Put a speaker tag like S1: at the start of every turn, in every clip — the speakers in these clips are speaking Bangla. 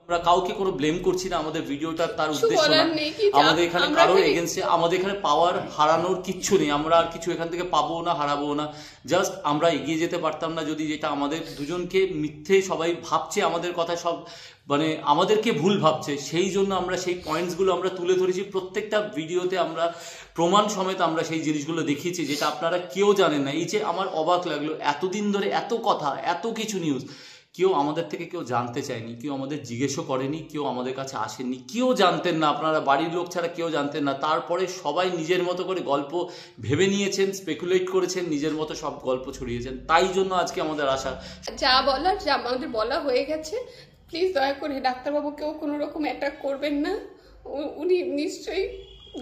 S1: আমরা কাউকে কোনো ব্লেম করছি না, আমাদের ভিডিওটা তার উদ্দেশ্য না, আমাদের এখানে কারোর এগেনস্টে আমাদের এখানে পাওয়ার হারানোর কিচ্ছু নেই, আমরা আর কিছু এখান থেকে পাবো না, হারাবো না। জাস্ট আমরা এগিয়ে যেতে পারতাম না যদি, যেটা আমাদের দুজনকে মিথ্যে সবাই ভাবছে আমাদের কথা, সব মানে আমাদেরকে ভুল ভাবছে, সেই জন্য আমরা সেই পয়েন্টসগুলো আমরা তুলে ধরেছি প্রত্যেকটা ভিডিওতে, আমরা প্রমাণ সমেত আমরা সেই জিনিসগুলো দেখিয়েছি, যেটা আপনারা কেউ জানেন না। এই যে আমার অবাক লাগলো, এতদিন ধরে এত কথা, এত কিছু নিউজ, কেউ আমাদের থেকে কেউ জানতে চায়নি, কেউ আমাদের জিজ্ঞেসও করেনি, কেউ আমাদের কাছে আসেননি, কেউ জানতেন না, আপনারা বাড়ির লোক ছাড়া কেউ জানতেন না। তারপরে সবাই নিজের মতো করে গল্প ভেবে নিয়েছেন, স্পেকুলেট করেছেন, নিজের মতো সব গল্প ছড়িয়েছেন, তাই জন্য আজকে আমাদের আশা।
S2: যা বলার, যা আমাদের বলা হয়ে গেছে, প্লিজ দয়া করে ডাক্তারবাবুকেও কোনো রকম অ্যাটাক করবেন না। উনি নিশ্চয়ই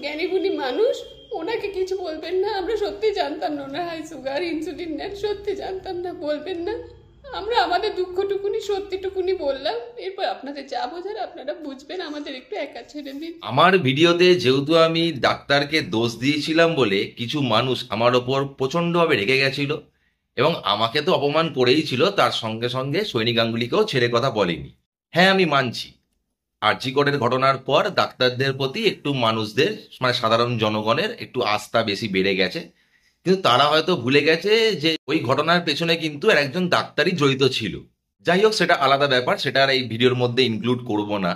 S2: জ্ঞানী গুণী মানুষ, ওনাকে কিছু বলবেন না। আমরা সত্যি জানতাম না ওনার হাই সুগার, ইনসুলিন নেন, সত্যি জানতাম না, বলবেন না। আমরা আমাদের দুঃখটুকুনি, সত্যিটুকুনি বললাম, এরপর আপনাদের যা বোঝার আপনারা বুঝবেন, আমাদের একটু একা ছেড়ে দিন।
S3: আমার ভিডিওতে যেহেতু আমি ডাক্তারকে দোষ দিয়েছিলাম বলে কিছু মানুষ আমার ওপর প্রচণ্ডভাবে রেগে গেছিল, এবং আমাকে তো অপমান করেই ছিল, তার সঙ্গে সঙ্গে সৈনী গাঙ্গুলিকেও ছেড়ে কথা বলেনি। হ্যাঁ, আমি মানছি আরজি কোর্টের ঘটনার পর ডাক্তারদের প্রতি একটু মানুষদের, মানে সাধারণ জনগণের একটু আস্থা বেশি বেড়ে গেছে, কিন্তু তারা হয়তো ভুলে গেছে যে ওই ঘটনার পেছনে কিন্তু একজন ডাক্তারই জড়িত ছিল। যাই হোক, সেটা আলাদা ব্যাপার, সেটা আর এই ভিডিওর মধ্যে ইনক্লুড করব না।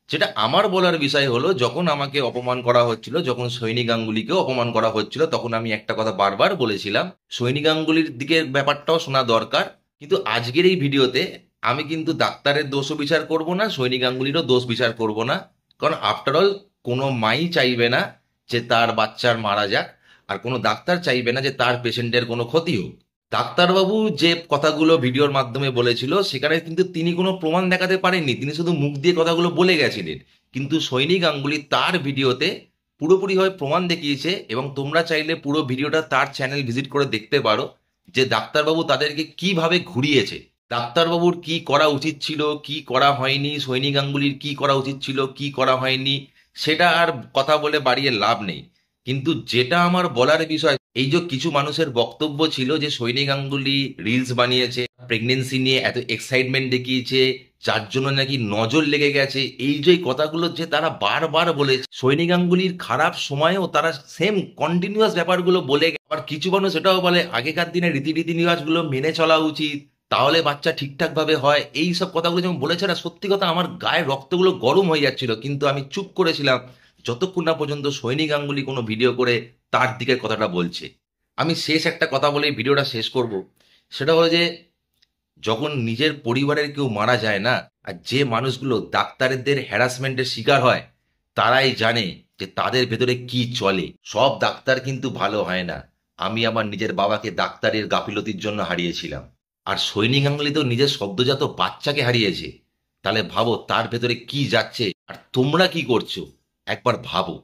S3: যেটা আমার বলার বিষয় হলো, যখন আমাকে অপমান করা হচ্ছিল, যখন সৈনী গাঙ্গুলিকেও অপমান করা হচ্ছিল, তখন আমি একটা কথা বারবার বলেছিলাম, সৈনী গাঙ্গুলির দিকের ব্যাপারটাও শোনা দরকার। কিন্তু আজকের এই ভিডিওতে আমি কিন্তু ডাক্তারের দোষও বিচার করব না, সৈনী গাঙ্গুলিরও দোষ বিচার করব না। কারণ আফটারঅল কোনো মাই চাইবে না যে তার বাচ্চার মারা যাক, আর কোনো ডাক্তার চাইবে না যে তার পেশেন্টের কোনো ক্ষতি হোক। ডাক্তারবাবু যে কথাগুলো ভিডিওর মাধ্যমে বলেছিল, সেখানে কিন্তু তিনি কোনো প্রমাণ দেখাতে পারেননি, তিনি শুধু মুখ দিয়ে কথাগুলো বলে গেছিলেন। কিন্তু সৈনী গাঙ্গুলি তার ভিডিওতে পুরোপুরিভাবে প্রমাণ দেখিয়েছে, এবং তোমরা চাইলে পুরো ভিডিওটা তার চ্যানেল ভিজিট করে দেখতে পারো যে ডাক্তারবাবু তাদেরকে কিভাবে ঘুরিয়েছে, ডাক্তারবাবুর কি করা উচিত ছিল, কি করা হয়নি, সৈনী গাঙ্গুলির কি করা উচিত ছিল, কি করা হয়নি, সেটা আর কথা বলে বাড়িয়ে লাভ নেই। কিন্তু যেটা আমার বলার বিষয়, এই যে কিছু মানুষের বক্তব্য ছিল যে সৈনী গাঙ্গুলি রিলস বানিয়েছে, প্রেগনেন্সি নিয়ে এত এক্সাইটমেন্ট দেখিয়েছে, যার জন্য নাকি নজর লেগে গেছে, এই যে কথাগুলো যে তারা বারবার বলেছে, সৈনী গাঙ্গুলির খারাপ সময়েও তারা সেম কন্টিনিউয়াস ব্যাপারগুলো বলে। আবার কিছু মানুষ এটাও বলে আগেকার দিনে রীতি নিবাসগুলো মেনে চলা উচিত, তাহলে বাচ্চা ঠিকঠাক ভাবে হয়। এই সব কথাগুলো যেমন বলেছে না, সত্যি কথা আমার গায়ের রক্তগুলো গরম হয়ে যাচ্ছিল, কিন্তু আমি চুপ করেছিলাম যতক্ষণ না পর্যন্ত সৈনী গাঙ্গুলি কোনো ভিডিও করে তার দিকের কথাটা বলছে। আমি শেষ একটা কথা বলে ভিডিওটা শেষ করব, সেটা হলো যে যখন নিজের পরিবারের কেউ মারা যায় না, আর যে মানুষগুলো ডাক্তারদের হ্যারাসমেন্টের শিকার হয়, তারাই জানে যে তাদের ভেতরে কি চলে। সব ডাক্তার কিন্তু ভালো হয় না। আমি আমার নিজের বাবাকে ডাক্তারের গাফিলতির জন্য হারিয়েছিলাম, আর সৈনী গাঙ্গুলি তো নিজের সদ্যজাত বাচ্চাকে হারিয়েছে। তাহলে ভাবো তার ভেতরে কি যাচ্ছে, আর তোমরা কি করছো একবার ভাবো।